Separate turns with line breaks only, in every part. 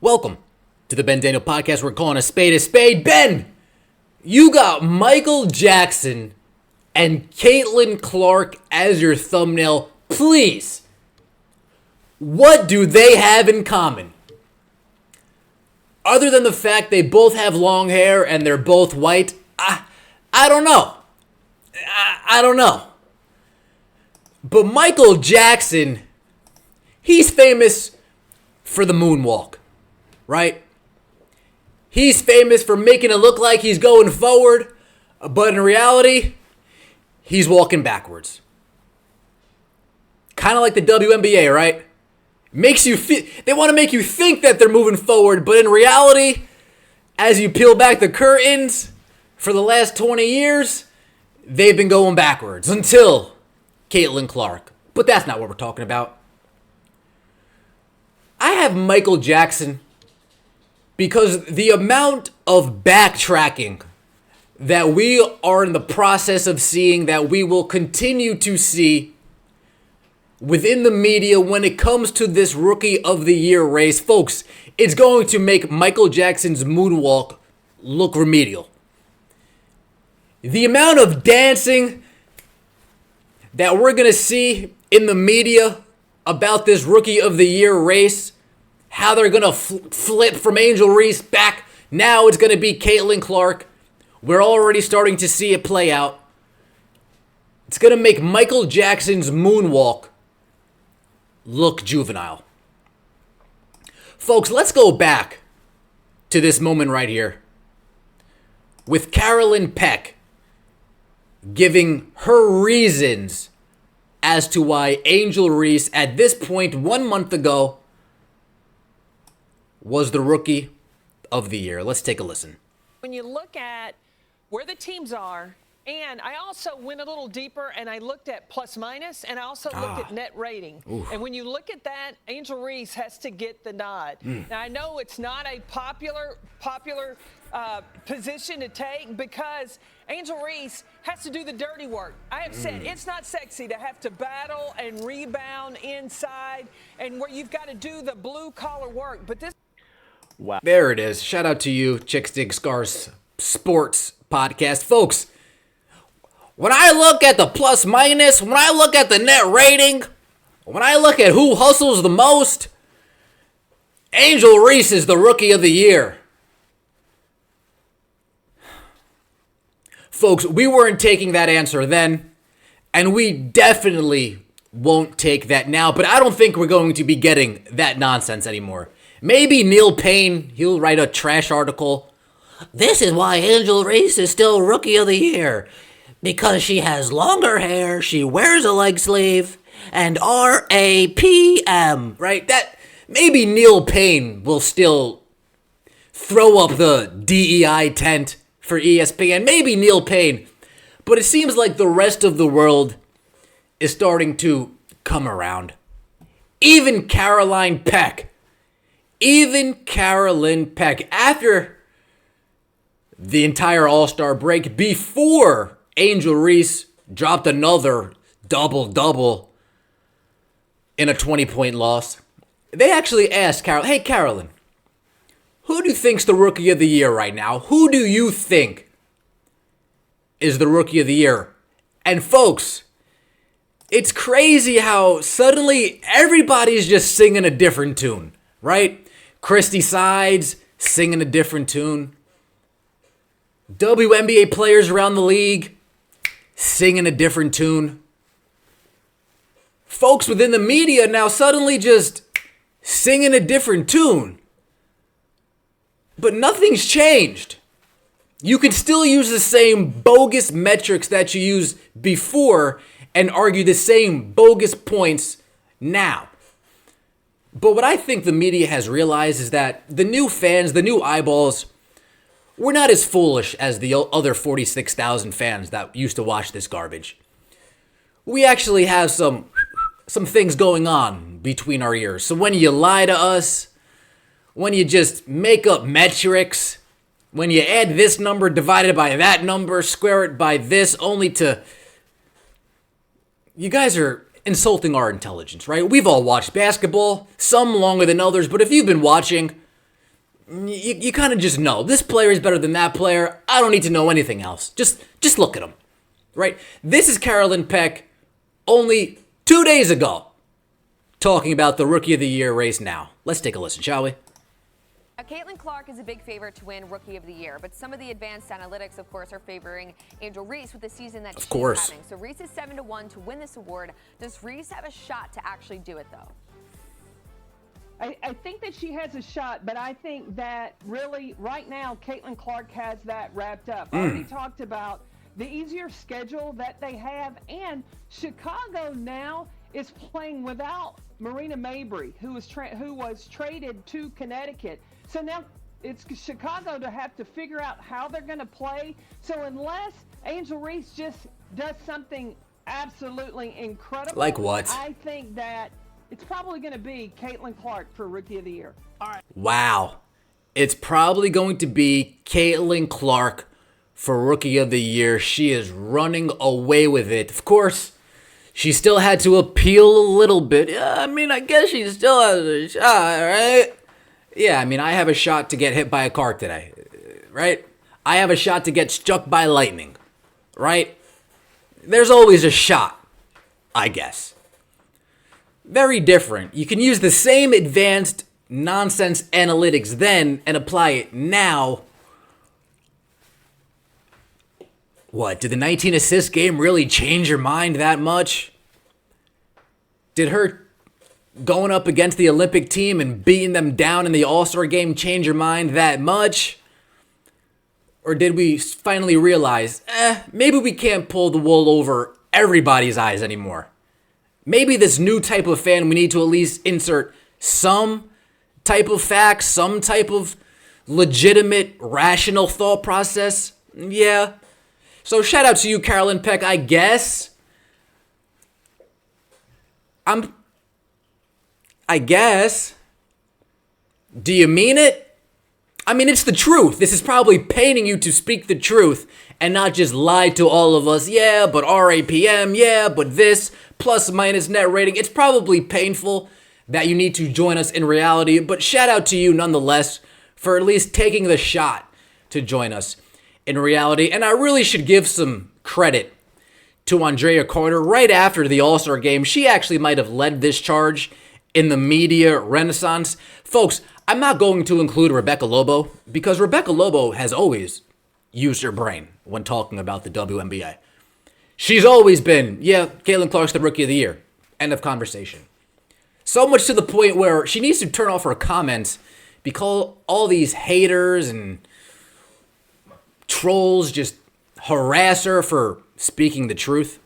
Welcome to the Ben Daniel Podcast. We're calling a spade a spade. Ben, you got Michael Jackson and Caitlin Clark as your thumbnail. Please, what do they have in common? Other than the fact they both have long hair and they're both white, I don't know. I don't know. But Michael Jackson, he's famous for the moonwalk, right? He's famous for making it look like he's going forward, but in reality, he's walking backwards. Kind of like the WNBA, right? Makes you feel, they want to make you think that they're moving forward, but in reality, as you peel back the curtains, for the last 20 years, they've been going backwards until Caitlin Clark. But that's not what we're talking about. I have Michael Jackson because the amount of backtracking that we are in the process of seeing, that we will continue to see within the media when it comes to this Rookie of the Year race, folks, it's going to make Michael Jackson's moonwalk look remedial. The amount of dancing that we're going to see in the media about this Rookie of the Year race, how they're going to flip from Angel Reese back. Now it's going to be Caitlin Clark. We're already starting to see it play out. It's going to make Michael Jackson's moonwalk look juvenile. Folks, let's go back to this moment right here with Carolyn Peck giving her reasons as to why Angel Reese, at this point 1 month ago, was the Rookie of the Year. Let's take a listen.
When you look at where the teams are, and I also went a little deeper and I looked at plus minus, and I also looked at net rating. Oof. And when you look at that, Angel Reese has to get the nod. Now, I know it's not a popular position to take because Angel Reese has to do the dirty work. I have said it's not sexy to have to battle and rebound inside and where you've got to do the blue-collar work. But this...
Wow. There it is. Shout out to you, Chicks Dig Scars Sports Podcast. Folks, when I look at the plus minus, when I look at the net rating, when I look at who hustles the most, Angel Reese is the Rookie of the Year. Folks, we weren't taking that answer then, and we definitely won't take that now, but I don't think we're going to be getting that nonsense anymore. Maybe Neil Payne, he'll write a trash article. This is why Angel Reese is still Rookie of the Year. Because she has longer hair, she wears a leg sleeve, and RAPM. Right? That maybe Neil Payne will still throw up the DEI tent for ESPN. Maybe Neil Payne. But it seems like the rest of the world is starting to come around. Even Carolyn Peck. After the entire All-Star break, before Angel Reese dropped another double-double in a 20-point loss, they actually asked Carolyn, hey, Carolyn, who do you think's the Rookie of the Year right now? Who do you think is the Rookie of the Year? And folks, it's crazy how suddenly everybody's just singing a different tune, right? Christy Sides singing a different tune. WNBA players around the league singing a different tune. Folks within the media now suddenly just singing a different tune. But nothing's changed. You can still use the same bogus metrics that you used before and argue the same bogus points now. But what I think the media has realized is that the new fans, the new eyeballs, we're not as foolish as the other 46,000 fans that used to watch this garbage. We actually have some things going on between our ears. So when you lie to us, when you just make up metrics, when you add this number divided by that number, square it by this, only to... You guys are insulting our intelligence, right? We've all watched basketball, some longer than others, but if you've been watching, you kind of just know this player is better than that player. I don't need to know anything else. Just look at him, right? This is Carolyn Peck only 2 days ago talking about the Rookie of the Year race now. Let's take a listen, shall we?
Caitlin Clark is a big favorite to win Rookie of the Year, but some of the advanced analytics, of course, are favoring Angel Reese with the season that she's having. So Reese is 7-1 to win this award. Does Reese have a shot to actually do it, though?
I think that she has a shot, but I think that really right now Caitlin Clark has that wrapped up. I already talked about the easier schedule that they have, and Chicago now is playing without Marina Mabry, who was traded to Connecticut. So now it's Chicago to have to figure out how they're going to play. So unless Angel Reese just does something absolutely incredible,
like what?
I think that it's probably going to be Caitlin Clark for Rookie of the Year. All right.
Wow. It's probably going to be Caitlin Clark for Rookie of the Year. She is running away with it. Of course, she still had to appeal a little bit. Yeah, I mean, I guess she still has a shot, right? Yeah, I mean, I have a shot to get hit by a car today, right? I have a shot to get struck by lightning, right? There's always a shot, I guess. Very different. You can use the same advanced nonsense analytics then and apply it now. What, did the 19 assist game really change your mind that much? Did her going up against the Olympic team and beating them down in the All-Star game change your mind that much? Or did we finally realize, maybe we can't pull the wool over everybody's eyes anymore? Maybe this new type of fan, we need to at least insert some type of facts, some type of legitimate, rational thought process. Yeah. So shout out to you, Carolyn Peck, I guess. I guess. Do you mean it? I mean, it's the truth. This is probably paining you to speak the truth and not just lie to all of us. Yeah, but RAPM, yeah, but this, plus minus net rating. It's probably painful that you need to join us in reality, but shout out to you nonetheless for at least taking the shot to join us in reality. And I really should give some credit to Andrea Carter right after the All-Star game. She actually might have led this charge in the media renaissance. Folks, I'm not going to include Rebecca Lobo because Rebecca Lobo has always used her brain when talking about the WNBA. She's always been, yeah, Caitlin Clark's the Rookie of the Year. End of conversation. So much to the point where she needs to turn off her comments because all these haters and trolls just harass her for speaking the truth.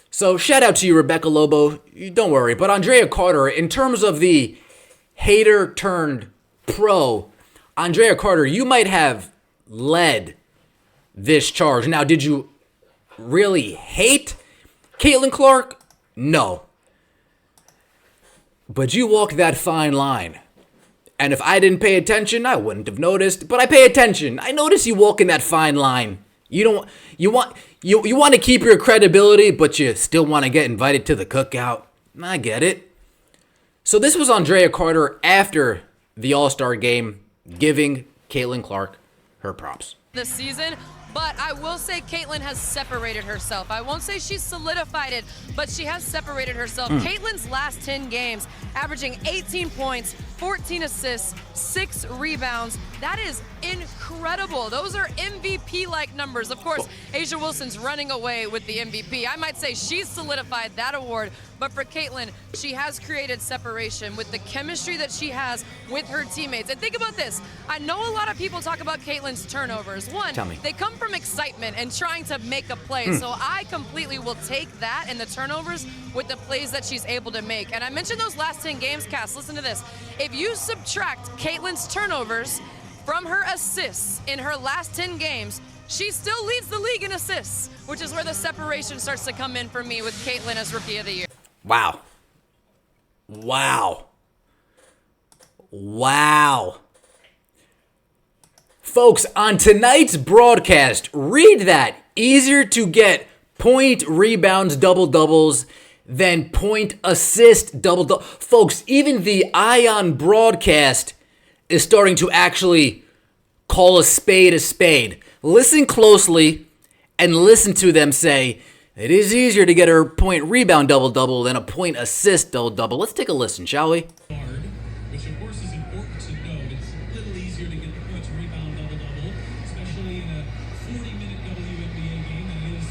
So shout out to you, Rebecca Lobo. Don't worry. But Andrea Carter, in terms of the hater turned pro, Andrea Carter, you might have led this charge. Now, did you really hate Caitlin Clark? No. But you walk that fine line. And if I didn't pay attention, I wouldn't have noticed. But I pay attention. I notice you walking that fine line. You want to keep your credibility, but you still want to get invited to the cookout. I get it. So this was Andrea Carter after the All-Star game, giving Caitlin Clark her props.
This season, but I will say Caitlin has separated herself. I won't say she's solidified it, but she has separated herself. Caitlin's last 10 games, averaging 18 points, 14 assists, 6 rebounds. That is incredible. Those are MVP-like numbers. Of course, A'ja Wilson's running away with the MVP. I might say she's solidified that award, but for Caitlin, she has created separation with the chemistry that she has with her teammates. And think about this. I know a lot of people talk about Caitlin's turnovers. One, they come from excitement and trying to make a play. So I completely will take that and the turnovers with the plays that she's able to make. And I mentioned those last 10 games, Cass. Listen to this. If you subtract Caitlin's turnovers from her assists in her last 10 games, she still leads the league in assists, which is where the separation starts to come in for me with Caitlin as Rookie of the Year.
Wow. Wow. Wow. Folks, on tonight's broadcast, read that. Easier to get point rebounds, double-doubles than point assist, double-double. Folks, even the Ion broadcast is starting to actually call a spade a spade. Listen closely and listen to them say, it is easier to get a point rebound double-double than a point assist double-double. Let's take a listen, shall we?
Which of course is important to note. It's a little easier to get the points rebound double-double, especially in a 40-minute WNBA game than it is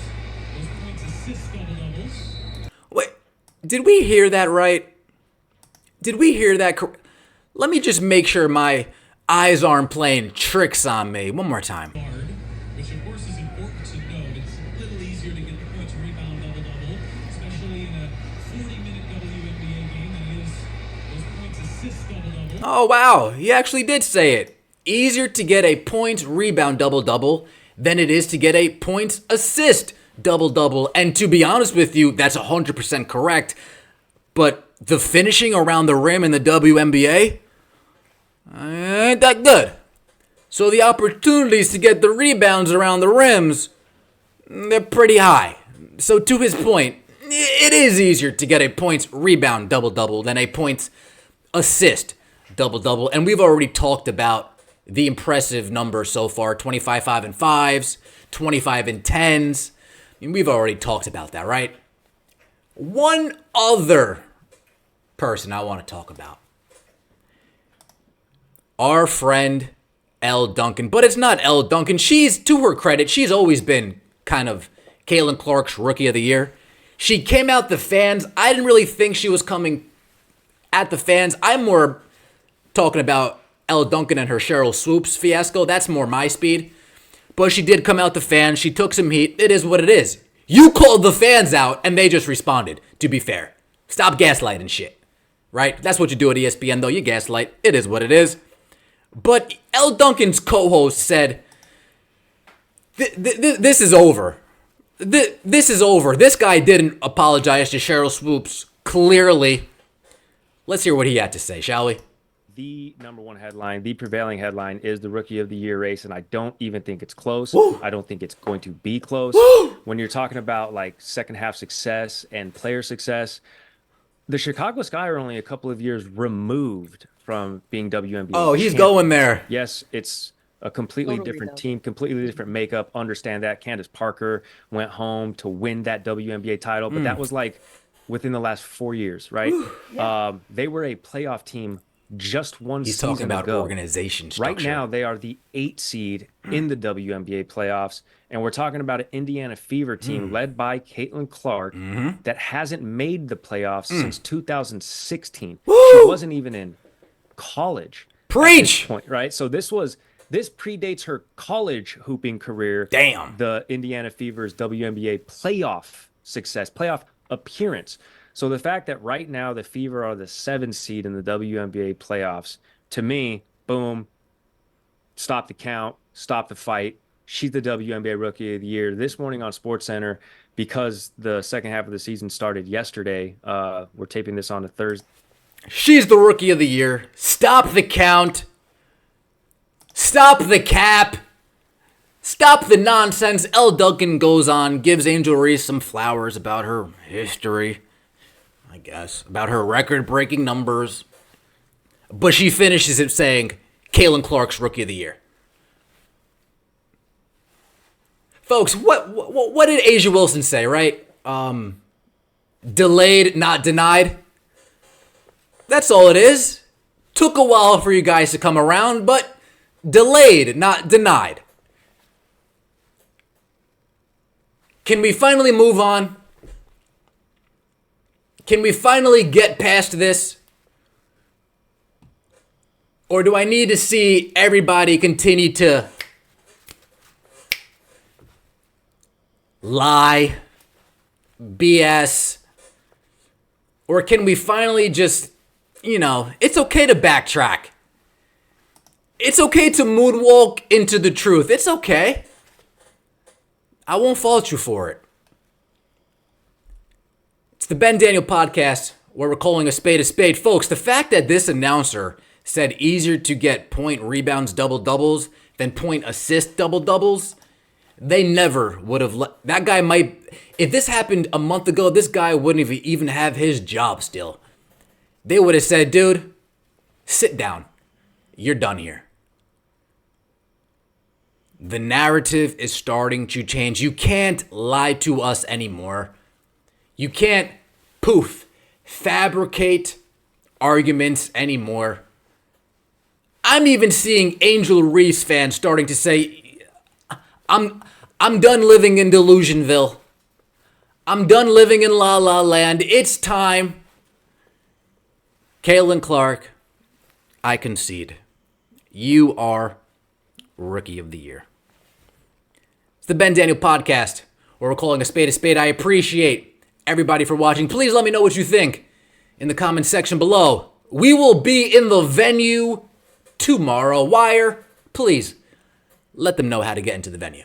those points assist double-doubles.
Wait, did we hear that right? Did we hear that? Let me just make sure my eyes aren't playing tricks on me. One more time.
Which of course is important to note. It's a little easier to get the points rebound double-double, especially in a 40-minute WNBA game than it is those points assist double-double.
Oh, wow. He actually did say it. Easier to get a points rebound double-double than it is to get a points assist double-double. And to be honest with you, that's 100% correct. But the finishing around the rim in the WNBA ain't that good. So the opportunities to get the rebounds around the rims, they're pretty high. So to his point, it is easier to get a points rebound double-double than a points assist double-double. And we've already talked about the impressive numbers so far, 25 5 and 5s, 25 and 10s. I mean, we've already talked about that, right? One other person I want to talk about. Our friend Elle Duncan. But it's not Elle Duncan. She's, to her credit, she's always been kind of Caitlin Clark's Rookie of the Year. She came out the fans. I didn't really think she was coming at the fans. I'm more talking about Elle Duncan and her Cheryl Swoops fiasco. That's more my speed. But she did come out the fans. She took some heat. It is what it is. You called the fans out, and they just responded, to be fair. Stop gaslighting shit. Right? That's what you do at ESPN, though. You gaslight. It is what it is. But Elle Duncan's co-host said, this is over. This is over. This guy didn't apologize to Cheryl Swoops, clearly. Let's hear what he had to say, shall we?
The number one headline, the prevailing headline is the Rookie of the Year race, and I don't even think it's close.
Woo!
I don't think it's going to be close. When you're talking about like second half success and player success, the Chicago Sky are only a couple of years removed from being WNBA.
Oh, he's
champions.
going there.
Yes, it's a completely different team, completely different makeup. Understand that. Candace Parker went home to win that WNBA title, but that was like within the last 4 years, right? They were a playoff team just one
He's
season
talking about
ago.
organization structure.
Right now, they are the 8th seed in the WNBA playoffs, and we're talking about an Indiana Fever team led by Caitlin Clark that hasn't made the playoffs since 2016.
Woo!
She wasn't even in college.
Preach!
At this point, right? So this predates her college hooping career.
Damn.
The Indiana Fever's WNBA playoff success, playoff appearance. So the fact that right now the Fever are the 7th seed in the WNBA playoffs, to me, boom, stop the count, stop the fight. She's the WNBA Rookie of the Year. This morning on SportsCenter, because the second half of the season started yesterday, we're taping this on a Thursday.
She's the Rookie of the Year. Stop the count. Stop the cap. Stop the nonsense. Elle Duncan goes on, gives Angel Reese some flowers about her history, I guess, about her record-breaking numbers. But she finishes it saying, Caitlin Clark's Rookie of the Year. Folks, what did Asia Wilson say, right? Delayed, not denied. That's all it is. Took a while for you guys to come around, but delayed, not denied. Can we finally move on? Can we finally get past this? Or do I need to see everybody continue to lie, BS? Or can we finally just, it's okay to backtrack. It's okay to moonwalk into the truth. It's okay. I won't fault you for it. It's the Ben Daniel Podcast, where we're calling a spade a spade. Folks, the fact that this announcer said easier to get point rebounds double-doubles than point assist double-doubles, they never would have that guy might, if this happened a month ago, this guy wouldn't even have his job still. They would have said, dude, sit down. you're done here. The narrative is starting to change. You can't lie to us anymore. You can't, fabricate arguments anymore. I'm even seeing Angel Reese fans starting to say, I'm done living in Delusionville. I'm done living in La La Land. It's time. Caitlin Clark, I concede. You are Rookie of the Year. It's the Ben Daniel Podcast, where we're calling a spade a spade. I appreciate everybody for watching. Please let me know what you think in the comment section below. We will be in the venue tomorrow. Wire, please let them know how to get into the venue.